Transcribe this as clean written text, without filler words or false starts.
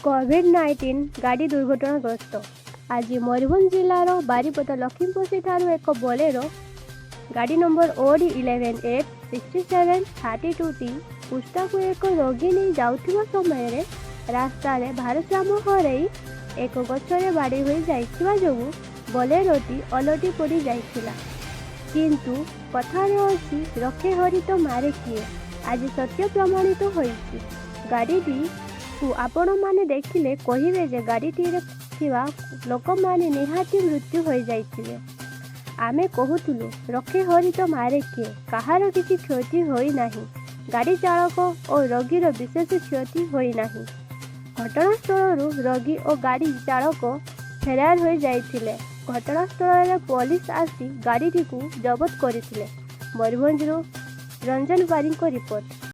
କୋଭିଡ-19 ଗାଡ଼ି ଦୁର୍ଘଟଣାଗ୍ରସ୍ତ। ଆଜି ମୟୂରଭଞ୍ଜ ଜିଲ୍ଲାର ବାରିପଦା ଲକ୍ଷ୍ମୀପୋଷିଠାରୁ ଏକ ବୋଲେରୋ ଗାଡ଼ି ନମ୍ବର OD1186732ଟି ପୁସ୍ତାକୁ ଏକ ରୋଗୀ ନେଇ ଯାଉଥିବା ସମୟରେ ରାସ୍ତାରେ ଭାରସାମ୍ୟ ହରାଇ ଏକ ଗଛରେ ବାଡ଼ି ହୋଇ ଯାଇଥିବା ଯୋଗୁଁ ବୋଲେରୋଟି ଓଲଟି ପଡ଼ି ଯାଇଥିଲା। କିନ୍ତୁ କଥାରେ ଅଛି, ରଖେ ହରି ତ ମାରେ କିଏ। ଆଜି ସତ୍ୟ ପ୍ରମାଣିତ ହୋଇଛି। ଗାଡ଼ିଟିକୁ ଆପଣମାନେ ଦେଖିଲେ କହିବେ ଯେ ଗାଡ଼ିଟିରେ ଥିବା ଲୋକମାନେ ନିହାତି ମୃତ୍ୟୁ ହୋଇଯାଇଥିବେ। ଆମେ କହୁଥିଲୁ, ରଖେ ହରି ତ ମାରେ କିଏ। କାହାର କିଛି କ୍ଷତି ହୋଇନାହିଁ। ଗାଡ଼ି ଚାଳକ ଓ ରୋଗୀର ବିଶେଷ କ୍ଷତି ହୋଇନାହିଁ। ଘଟଣାସ୍ଥଳରୁ ରୋଗୀ ଓ ଗାଡ଼ି ଚାଳକ ଫେରାର ହୋଇଯାଇଥିଲେ। ଘଟଣାସ୍ଥଳରେ ପୋଲିସ ଆସି ଗାଡ଼ିଟିକୁ ଜବତ କରିଥିଲେ। ମୟୂରଭଞ୍ଜରୁ ରଞ୍ଜନ ବାରିଙ୍କ ରିପୋର୍ଟ।